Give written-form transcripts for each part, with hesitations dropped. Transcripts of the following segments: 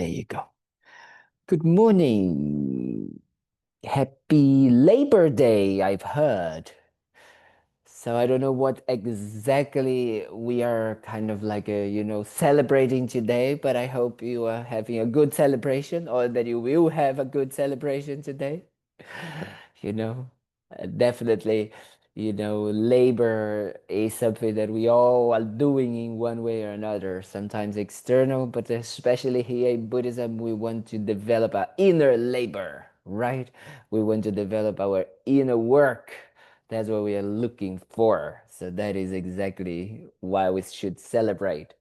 There you go. Good morning. Happy Labor Day, I've heard. So I don't know what exactly we are kind of like, celebrating today, but I hope you are having a good celebration or that you will have a good celebration today. You know, definitely, labor is something that we all are doing in one way or another, sometimes external, but especially here in Buddhism, we want to develop our inner labor, right? We want to develop our inner work. That's what we are looking for. So that is exactly why we should celebrate.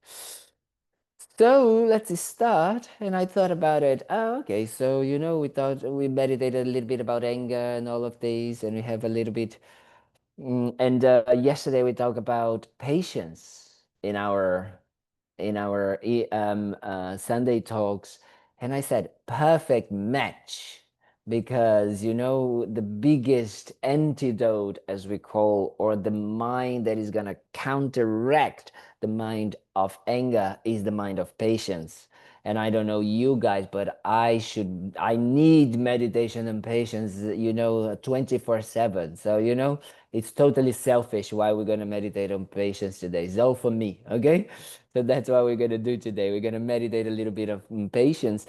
So let's start. And I thought about it. Oh, okay. So, we thought we meditated a little bit about anger and all of these, and we have a little bit. And yesterday we talked about patience in our Sunday talks, and I said perfect match because the biggest antidote, as we call, or the mind that is gonna counteract the mind of anger is the mind of patience. And I don't know you guys, but I need meditation and patience, 24/7. So, it's totally selfish why we're going to meditate on patience today. It's all for me, okay? So that's what we're going to do today. We're going to meditate a little bit of patience.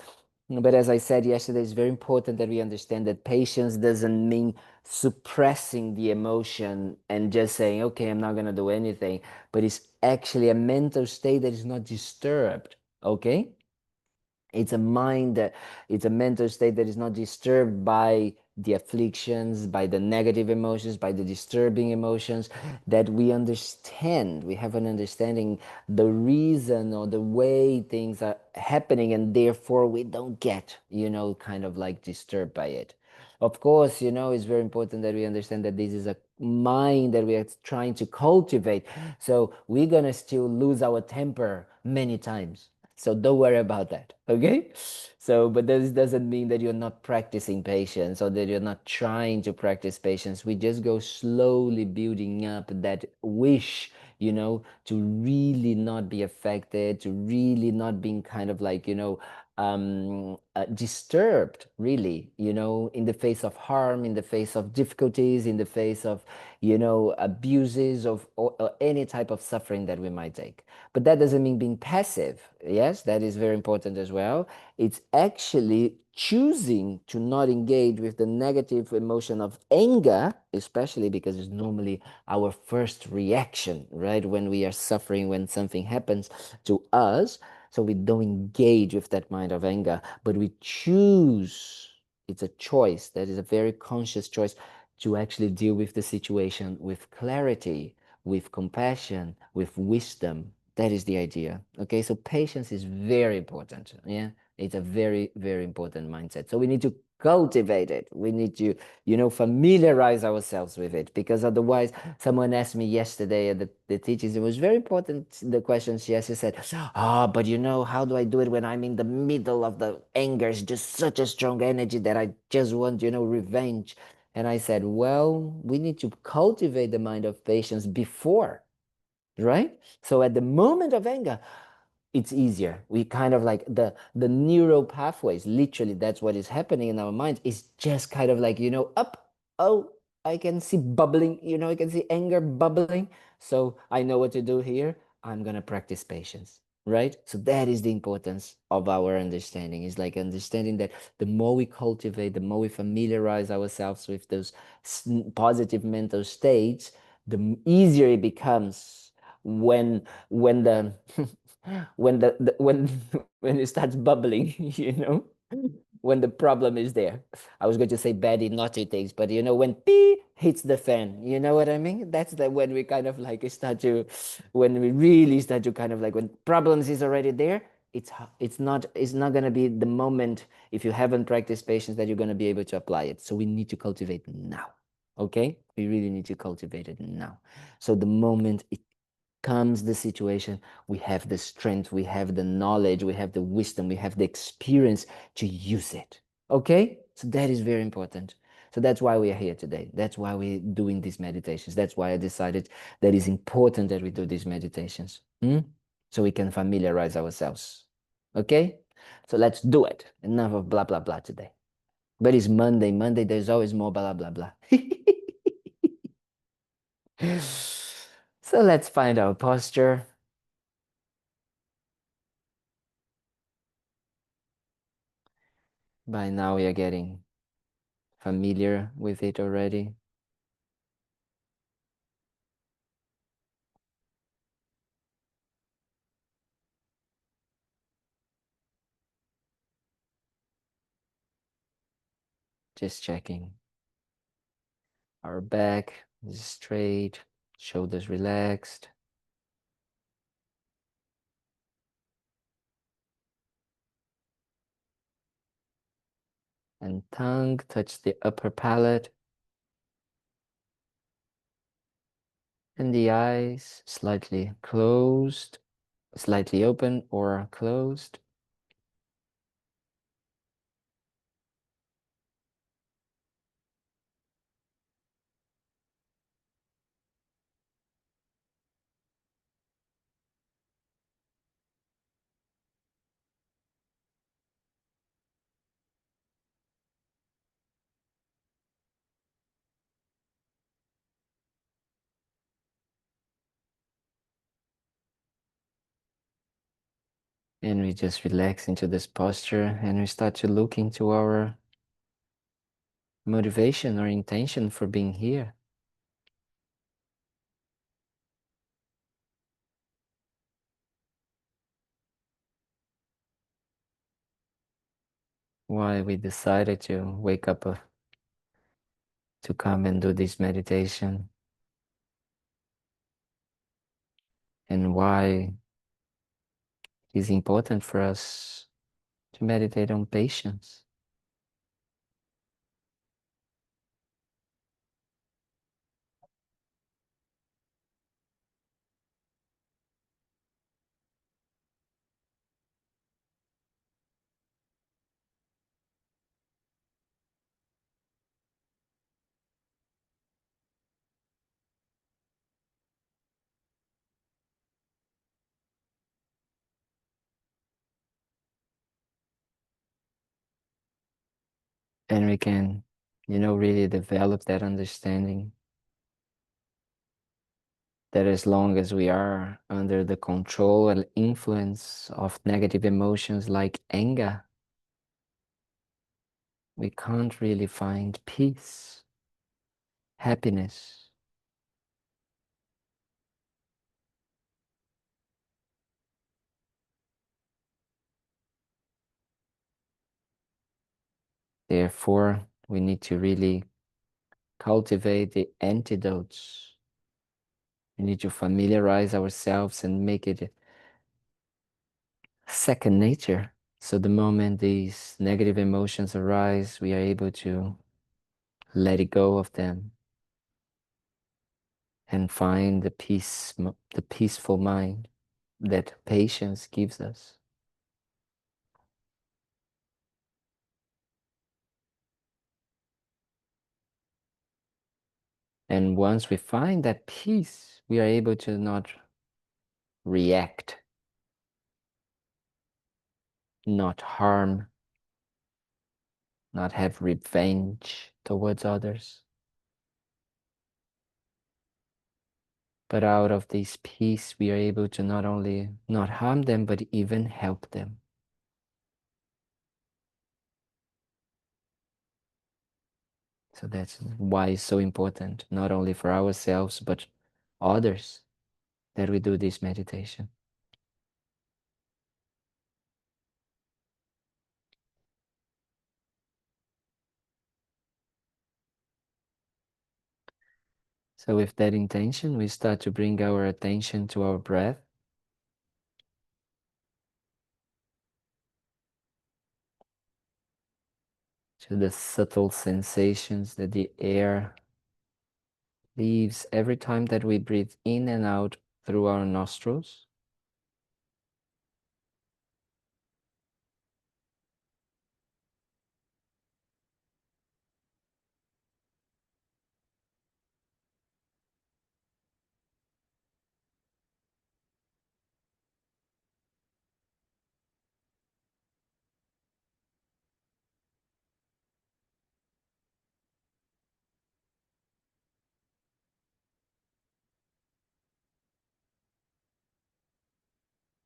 But as I said yesterday, it's very important that we understand that patience doesn't mean suppressing the emotion and just saying, okay, I'm not going to do anything. But it's actually a mental state that is not disturbed, okay? It's a mind that it's a mental state that is not disturbed by the afflictions, by the negative emotions, by the disturbing emotions, that we understand, we have an understanding the reason or the way things are happening, and therefore we don't get, kind of like disturbed by it. Of course, it's very important that we understand that this is a mind that we are trying to cultivate. So we're gonna still lose our temper many times. So don't worry about that, okay? So, but this doesn't mean that you're not practicing patience or that you're not trying to practice patience. We just go slowly building up that wish, to really not be affected, to really not being kind of like, disturbed, really, in the face of harm, in the face of difficulties, in the face of, abuses of or any type of suffering that we might take. But that doesn't mean being passive. Yes, that is very important as well. It's actually choosing to not engage with the negative emotion of anger, especially because it's normally our first reaction, right? When we are suffering, when something happens to us. So we don't engage with that mind of anger, but we choose. It's a choice. That is a very conscious choice to actually deal with the situation with clarity, with compassion, with wisdom. That is the idea. Okay, so patience is very important. Yeah, it's a very, very important mindset. So we need to cultivate it. We need to, familiarize ourselves with it, because otherwise, someone asked me yesterday at the teachings, it was very important. The question she asked, she said, but how do I do it when I'm in the middle of the anger? It's just such a strong energy that I just want, revenge. And I said, well, we need to cultivate the mind of patience before, right? So at the moment of anger, it's easier. We kind of like the neural pathways, literally, that's what is happening in our minds. It's just kind of like, up, oh, I can see bubbling, I can see anger bubbling. So I know what to do here. I'm gonna practice patience, right? So that is the importance of our understanding. It's like understanding that the more we cultivate, the more we familiarize ourselves with those positive mental states, the easier it becomes when the when when it starts bubbling, when the problem is there. I was going to say bad naughty things, but when pee hits the fan, you know what I mean? That's the when we kind of like start to, when we really start to kind of like, when problems is already there, it's not going to be the moment, if you haven't practiced patience, that you're going to be able to apply it. So we need to cultivate now. Okay, we really need to cultivate it now. So the moment it comes the situation, we have the strength, we have the knowledge, we have the wisdom, we have the experience to use it. Okay? So that is very important. So that's why we are here today. That's why we're doing these meditations. That's why I decided that it's important that we do these meditations. So we can familiarize ourselves. Okay? So let's do it. Enough of blah, blah, blah today. But it's Monday. Monday, there's always more blah, blah, blah. So let's find our posture. By now, we are getting familiar with it already. Just checking. Our back is straight, shoulders relaxed. And tongue touch the upper palate. And the eyes slightly closed, slightly open or closed. And we just relax into this posture and we start to look into our motivation or intention for being here. Why we decided to wake up to come and do this meditation. And why it's important for us to meditate on patience. And we can, really develop that understanding that as long as we are under the control and influence of negative emotions like anger, we can't really find peace, happiness. Therefore, we need to really cultivate the antidotes. We need to familiarize ourselves and make it second nature. So the moment these negative emotions arise, we are able to let it go of them and find the peaceful mind that patience gives us. And once we find that peace, we are able to not react, not harm, not have revenge towards others. But out of this peace, we are able to not only not harm them, but even help them. So that's why it's so important, not only for ourselves, but others, that we do this meditation. So with that intention, we start to bring our attention to our breath. To the subtle sensations that the air leaves every time that we breathe in and out through our nostrils.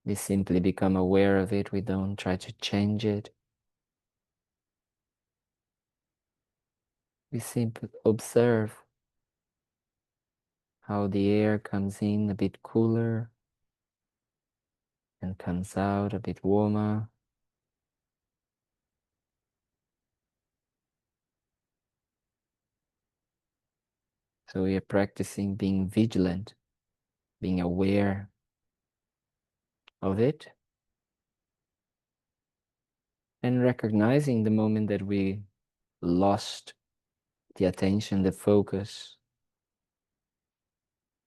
We simply become aware of it. We don't try to change it. We simply observe how the air comes in a bit cooler and comes out a bit warmer. So we are practicing being vigilant, being aware of it, and recognizing the moment that we lost the attention, the focus,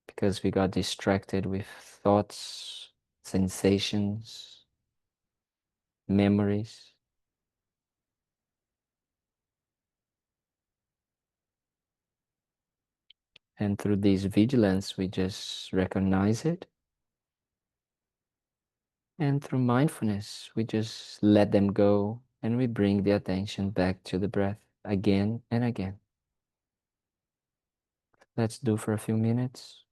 because we got distracted with thoughts, sensations, memories. And through this vigilance, we just recognize it. And through mindfulness, we just let them go and we bring the attention back to the breath again and again. Let's do for a few minutes.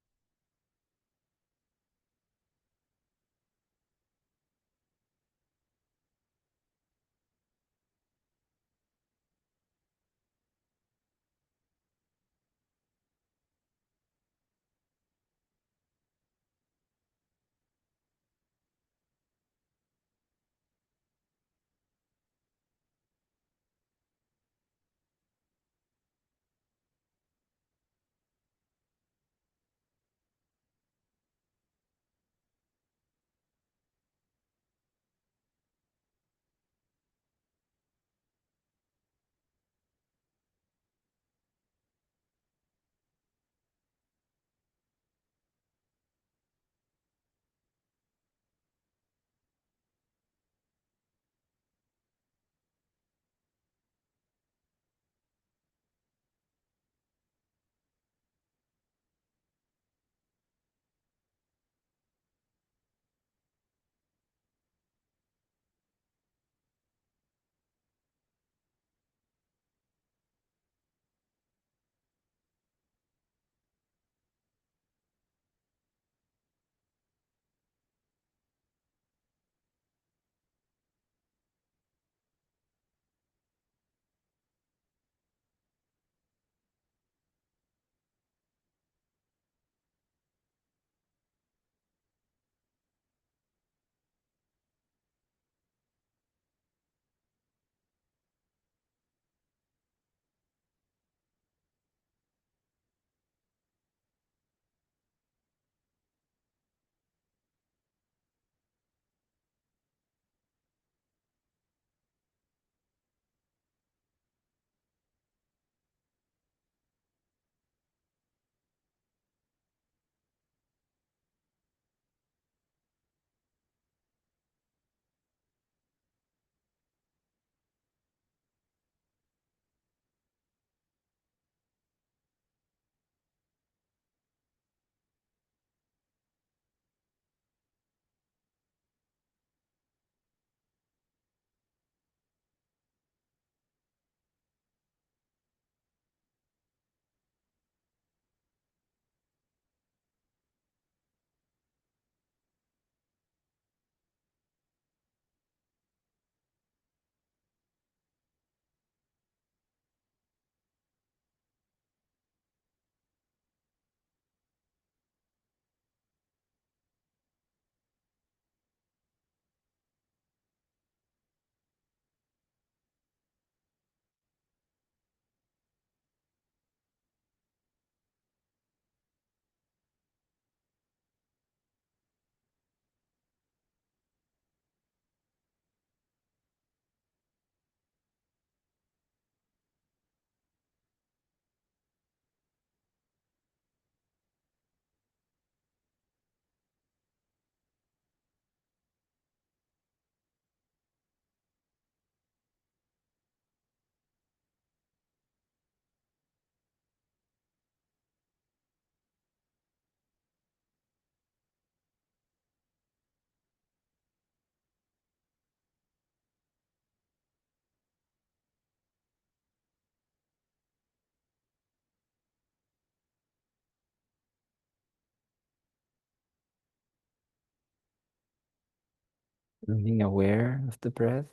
Being aware of the breath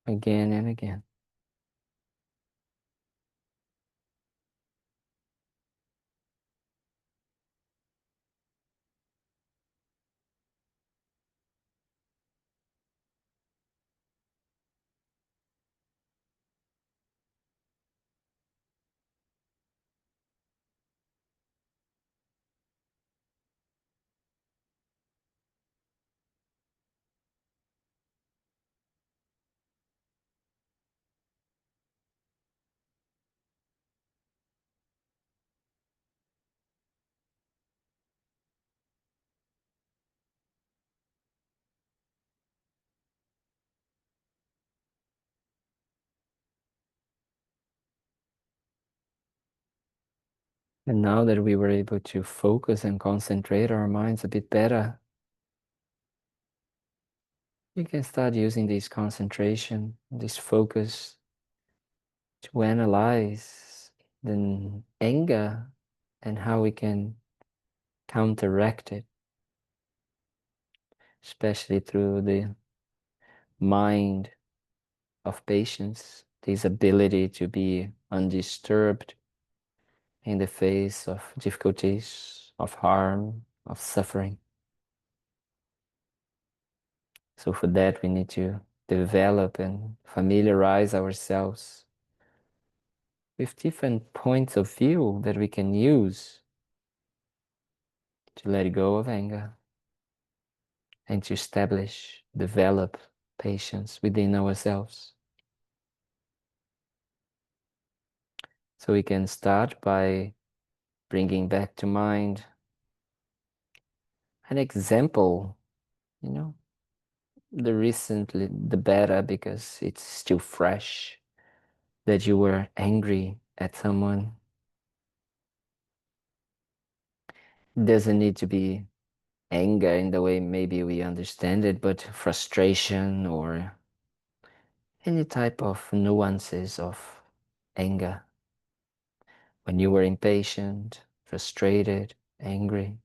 again and again. And now that we were able to focus and concentrate our minds a bit better, we can start using this concentration, this focus to analyze the anger and how we can counteract it, especially through the mind of patience, this ability to be undisturbed in the face of difficulties, of harm, of suffering. So for that, we need to develop and familiarize ourselves with different points of view that we can use to let go of anger and to establish, develop patience within ourselves. So we can start by bringing back to mind an example, you know, the better because it's still fresh, that you were angry at someone. It doesn't need to be anger in the way maybe we understand it, but frustration or any type of nuances of anger. When you were impatient, frustrated, angry,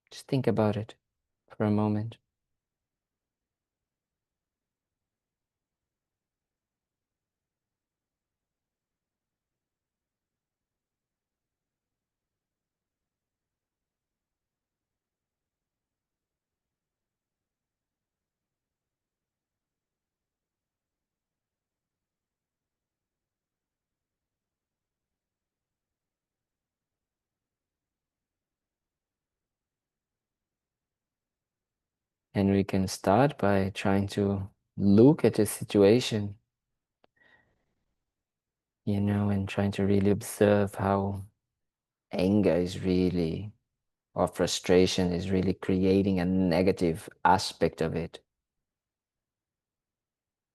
just think about it for a moment. And we can start by trying to look at the situation, and trying to really observe how anger is really, or frustration is really creating a negative aspect of it.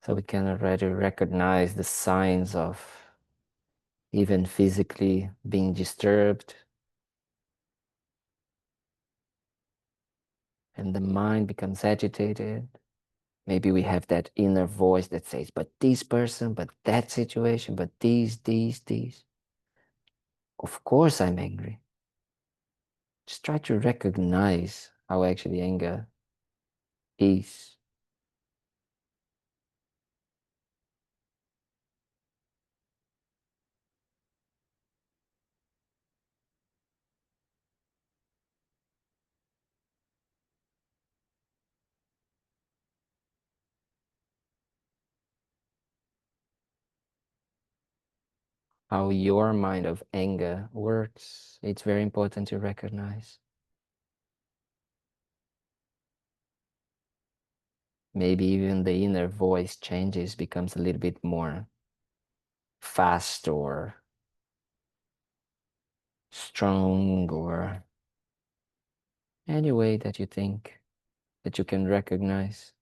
So we can already recognize the signs of even physically being disturbed, and the mind becomes agitated. Maybe we have that inner voice that says, but this person, but that situation, but these. Of course I'm angry. Just try to recognize how actually anger is. How your mind of anger works. It's very important to recognize. Maybe even the inner voice changes, becomes a little bit more fast or strong, or any way that you think that you can recognize.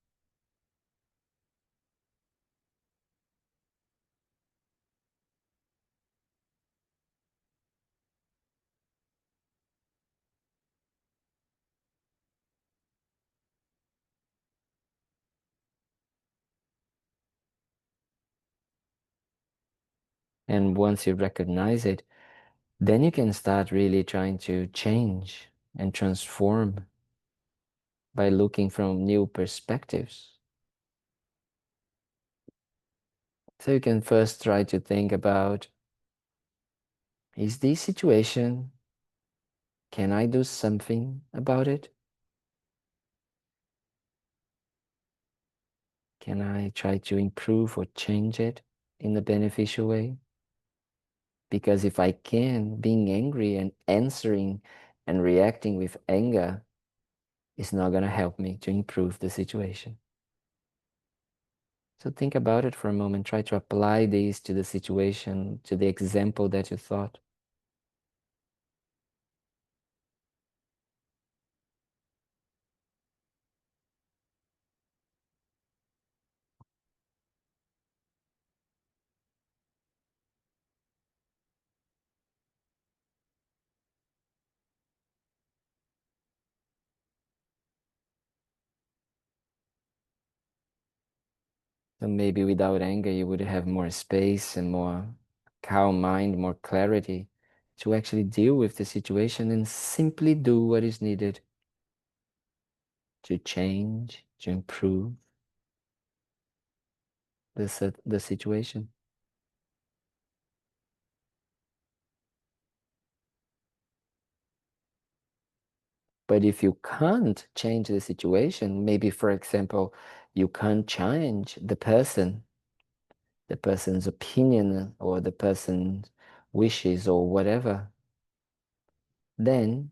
And once you recognize it, then you can start really trying to change and transform by looking from new perspectives. So you can first try to think about, is this situation, can I do something about it? Can I try to improve or change it in a beneficial way? Because if I can, being angry and answering and reacting with anger is not going to help me to improve the situation. So think about it for a moment. Try to apply these to the situation, to the example that you thought. So maybe without anger, you would have more space and more calm mind, more clarity to actually deal with the situation and simply do what is needed to change, to improve the situation. But if you can't change the situation, maybe, for example, you can't change the person's opinion or the person's wishes or whatever, then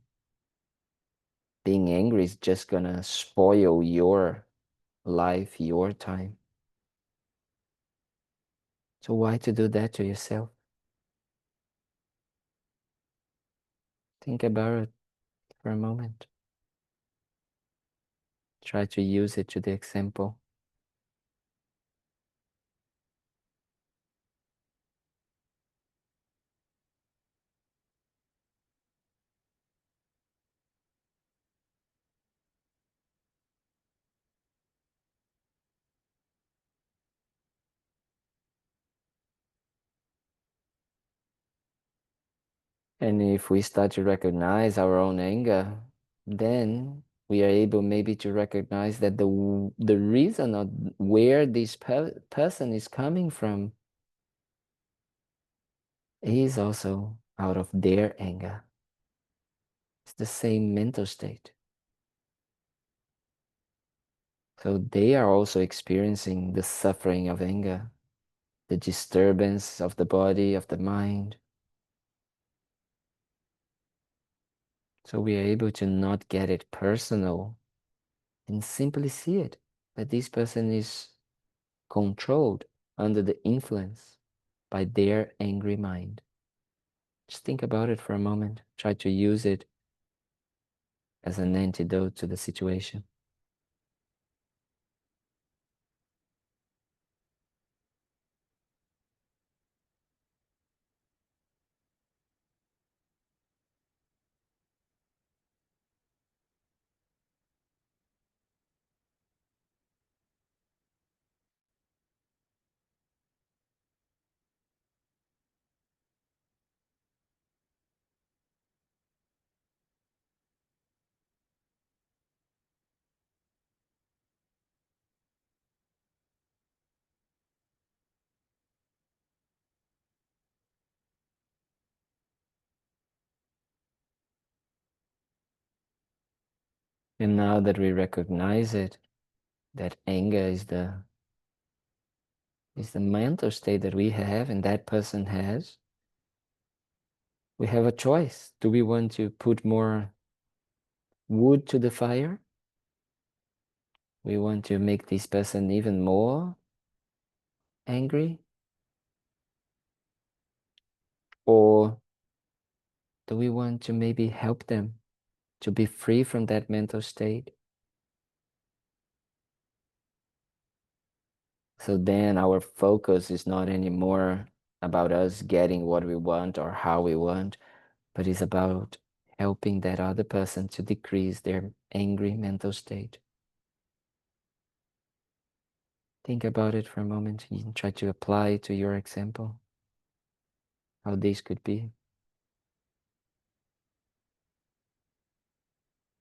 being angry is just gonna spoil your life, your time. So why to do that to yourself? Think about it for a moment. Try to use it to the example. And if we start to recognize our own anger, then we are able maybe to recognize that the reason of where this person is coming from is also out of their anger. It's the same mental state. So they are also experiencing the suffering of anger, the disturbance of the body, of the mind. So we are able to not get it personal and simply see it, that this person is controlled under the influence by their angry mind. Just think about it for a moment. Try to use it as an antidote to the situation. And now that we recognize it, that anger is the mental state that we have and that person has, we have a choice. Do we want to put more wood to the fire? We want to make this person even more angry? Or do we want to maybe help them to be free from that mental state? So then our focus is not anymore about us getting what we want or how we want, but it's about helping that other person to decrease their angry mental state. Think about it for a moment. You can try to apply it to your example, how this could be.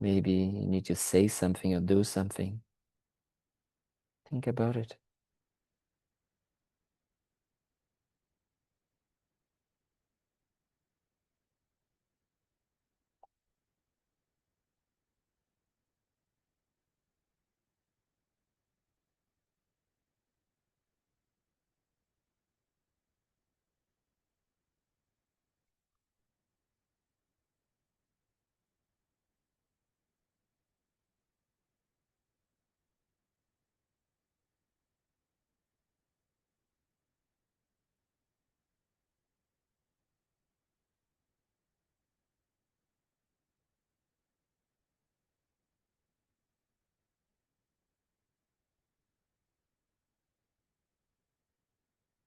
Maybe you need to say something or do something. Think about it.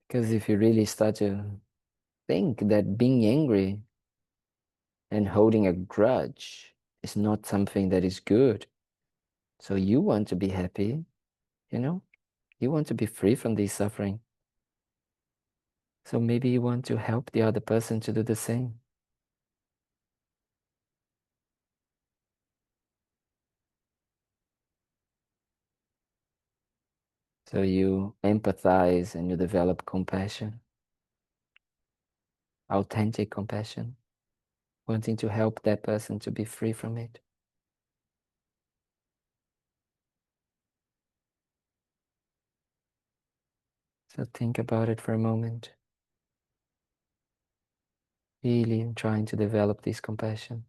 Because if you really start to think that being angry and holding a grudge is not something that is good, so you want to be happy, you know, you want to be free from this suffering. So maybe you want to help the other person to do the same. So you empathize and you develop compassion, authentic compassion, wanting to help that person to be free from it. So think about it for a moment. Really trying to develop this compassion.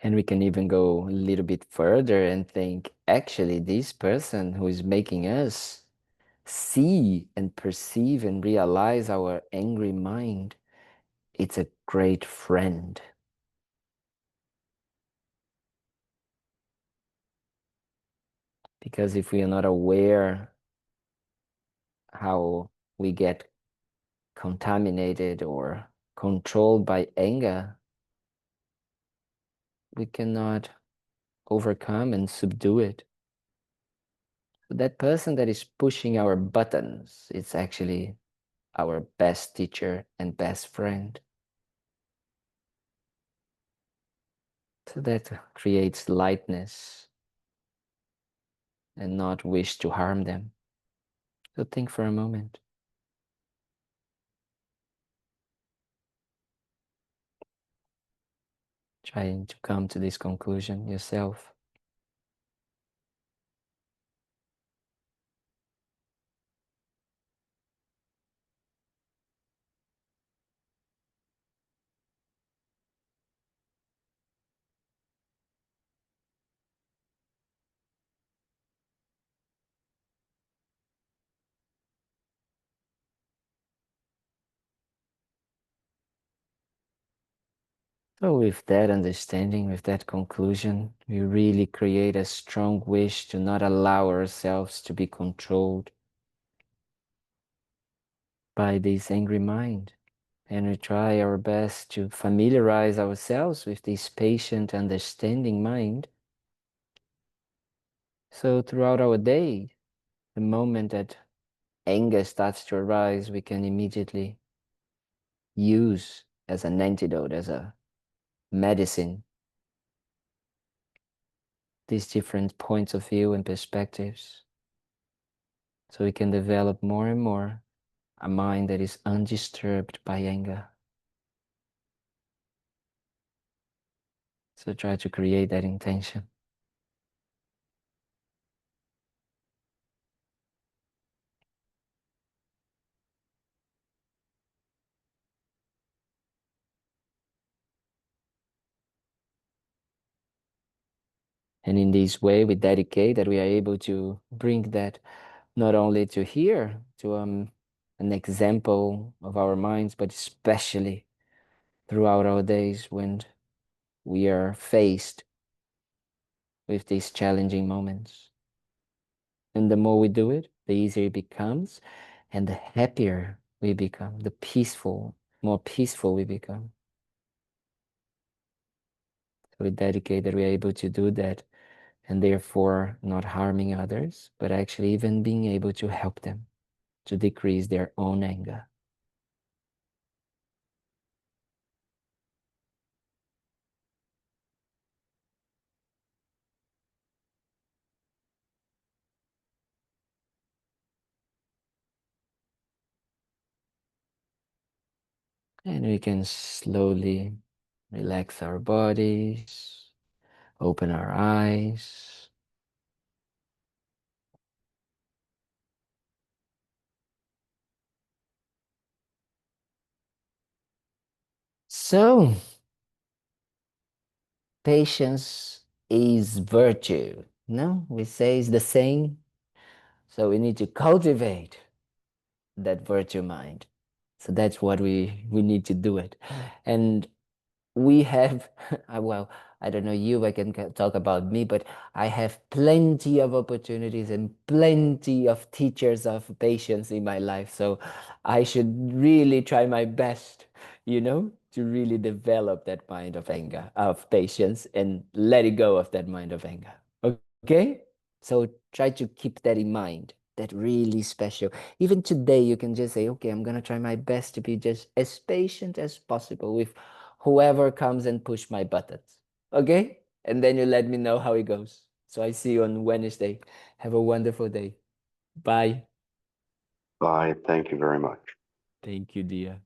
And we can even go a little bit further and think, actually, this person who is making us see and perceive and realize our angry mind, it's a great friend. Because if we are not aware how we get contaminated or controlled by anger, we cannot overcome and subdue it. So that person that is pushing our buttons, it's actually our best teacher and best friend. So that creates lightness and not wish to harm them. So think for a moment. Trying to come to this conclusion yourself. So with that understanding, with that conclusion, we really create a strong wish to not allow ourselves to be controlled by this angry mind. And we try our best to familiarize ourselves with this patient, understanding mind. So throughout our day, the moment that anger starts to arise, we can immediately use as an antidote, as a medicine, these different points of view and perspectives. So we can develop more and more a mind that is undisturbed by anger. So try to create that intention. And in this way, we dedicate that we are able to bring that not only to here, to an example of our minds, but especially throughout our days when we are faced with these challenging moments. And the more we do it, the easier it becomes, and the happier we become, the more peaceful we become. So we dedicate that we are able to do that, and therefore not harming others, but actually even being able to help them to decrease their own anger. And we can slowly relax our bodies, open our eyes. So, patience is virtue. No, we say it's the same. So we need to cultivate that virtue mind. So that's what we need to do it. And we have, well, I don't know you, I can talk about me, but I have plenty of opportunities and plenty of teachers of patience in my life. So I should really try my best, to really develop that mind of anger, of patience, and let it go of that mind of anger. Okay? So try to keep that in mind. That really special. Even today, you can just say, okay, I'm gonna try my best to be just as patient as possible with whoever comes and push my buttons. Okay? And then you let me know how it goes. So I see you on Wednesday. Have a wonderful day. Bye. Bye. Thank you very much. Thank you, dear.